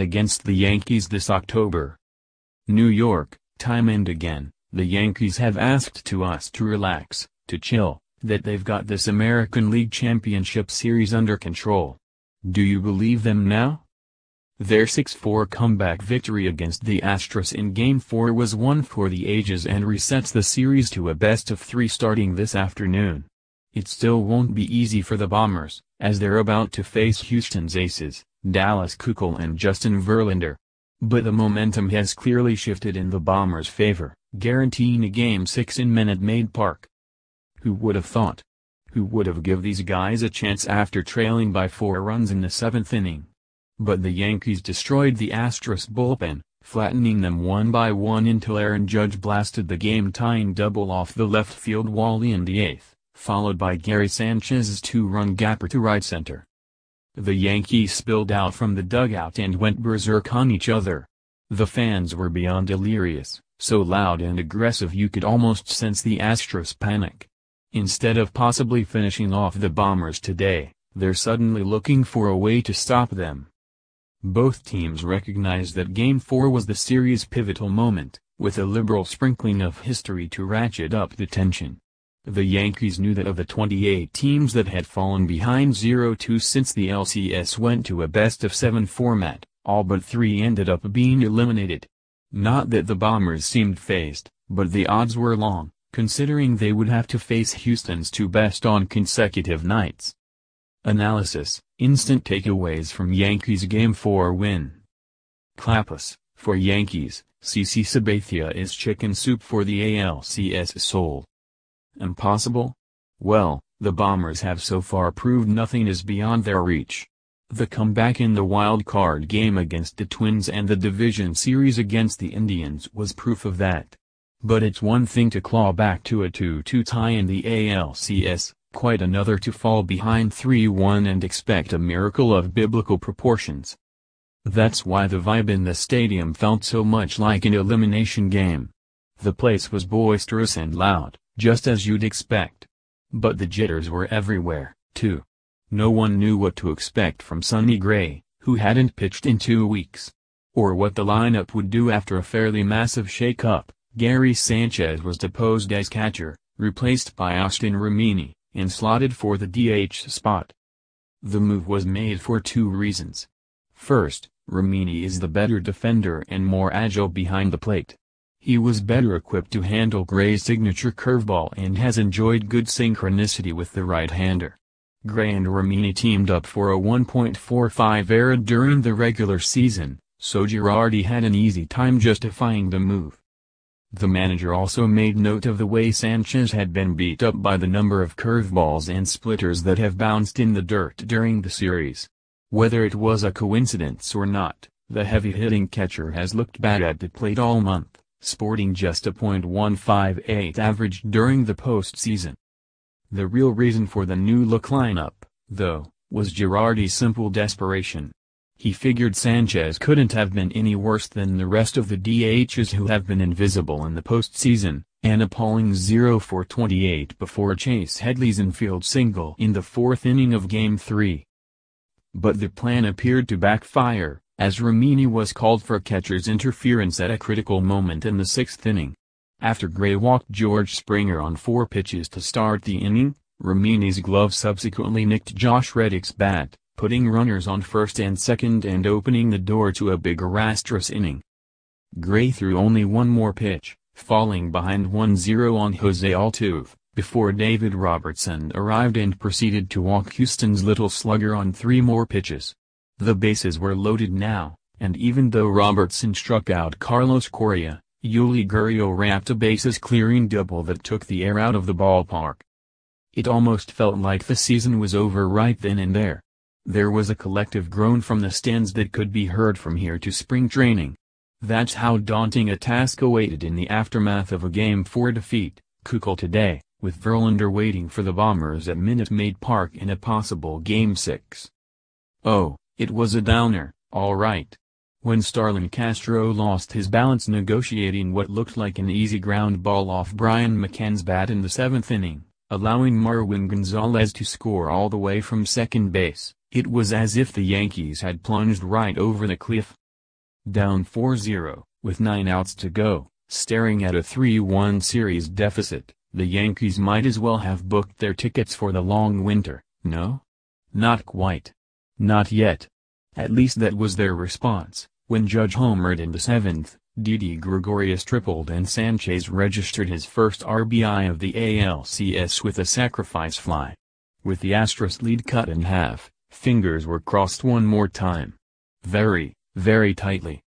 against the Yankees this October. New York, time and again, the Yankees have asked us to relax, to chill, that they've got this American League Championship Series under control. Do you believe them now? Their 6-4 comeback victory against the Astros in Game 4 was one for the ages and resets the series to a best-of-3 starting this afternoon. It still won't be easy for the Bombers, as they're about to face Houston's aces, Dallas Keuchel and Justin Verlander. But the momentum has clearly shifted in the Bombers' favor, guaranteeing a Game 6 in Minute Maid Park. Who would have thought? Who would have given these guys a chance after trailing by 4 runs in the 7th inning? But the Yankees destroyed the Astros bullpen, flattening them one by one until Aaron Judge blasted the game-tying double off the left field wall in the 8th, followed by Gary Sanchez's 2-run gapper to right center. The Yankees spilled out from the dugout and went berserk on each other. The fans were beyond delirious, so loud and aggressive you could almost sense the Astros panic. Instead of possibly finishing off the Bombers today, they're suddenly looking for a way to stop them. Both teams recognized that Game 4 was the series' pivotal moment, with a liberal sprinkling of history to ratchet up the tension. The Yankees knew that of the 28 teams that had fallen behind 0-2 since the LCS went to a best-of-7 format, all but 3 ended up being eliminated. Not that the Bombers seemed phased, but the odds were long, considering they would have to face Houston's 2 best on consecutive nights. Analysis, instant takeaways from Yankees Game 4 win. Klapisch, for Yankees, CC Sabathia is chicken soup for the ALCS soul. Impossible? Well, the Bombers have so far proved nothing is beyond their reach. The comeback in the wild-card game against the Twins and the division series against the Indians was proof of that. But it's one thing to claw back to a 2-2 tie in the ALCS, quite another to fall behind 3-1 and expect a miracle of biblical proportions. That's why the vibe in the stadium felt so much like an elimination game. The place was boisterous and loud, just as you'd expect. But the jitters were everywhere, too. No one knew what to expect from Sonny Gray, who hadn't pitched in 2 weeks. Or what the lineup would do after a fairly massive shake-up. Gary Sanchez was deposed as catcher, replaced by Austin Romine, and slotted for the DH spot. The move was made for 2 reasons. First, Romine is the better defender and more agile behind the plate. He was better equipped to handle Gray's signature curveball and has enjoyed good synchronicity with the right-hander. Gray and Romine teamed up for a 1.45 ERA during the regular season, so Girardi had an easy time justifying the move. The manager also made note of the way Sanchez had been beat up by the number of curveballs and splitters that have bounced in the dirt during the series. Whether it was a coincidence or not, the heavy-hitting catcher has looked bad at the plate all month, sporting just a .158 average during the postseason. The real reason for the new-look lineup, though, was Girardi's simple desperation. He figured Sanchez couldn't have been any worse than the rest of the DHs who have been invisible in the postseason, an appalling 0 for 28 before Chase Headley's infield single in the 4th inning of Game 3. But the plan appeared to backfire, as Romine was called for catcher's interference at a critical moment in the 6th inning. After Gray walked George Springer on 4 pitches to start the inning, Romine's glove subsequently nicked Josh Reddick's bat, putting runners on first and second and opening the door to a bigger Astros inning. Gray threw only 1 more pitch, falling behind 1-0 on Jose Altuve, before David Robertson arrived and proceeded to walk Houston's little slugger on 3 more pitches. The bases were loaded now, and even though Robertson struck out Carlos Correa, Yuli Gurriel rapped a bases-clearing double that took the air out of the ballpark. It almost felt like the season was over right then and there. There was a collective groan from the stands that could be heard from here to spring training. That's how daunting a task awaited in the aftermath of a Game 4 defeat, Keuchel today, with Verlander waiting for the Bombers at Minute Maid Park in a possible Game 6. Oh, it was a downer, all right. When Starlin Castro lost his balance negotiating what looked like an easy ground ball off Brian McCann's bat in the 7th inning, allowing Marwin Gonzalez to score all the way from second base, it was as if the Yankees had plunged right over the cliff. Down 4-0, with 9 outs to go, staring at a 3-1 series deficit, the Yankees might as well have booked their tickets for the long winter, no? Not quite. Not yet. At least that was their response, when Judge homered in the 7th, Didi Gregorius tripled and Sanchez registered his first RBI of the ALCS with a sacrifice fly. With the Astros lead cut in half, fingers were crossed one more time. Very, very tightly.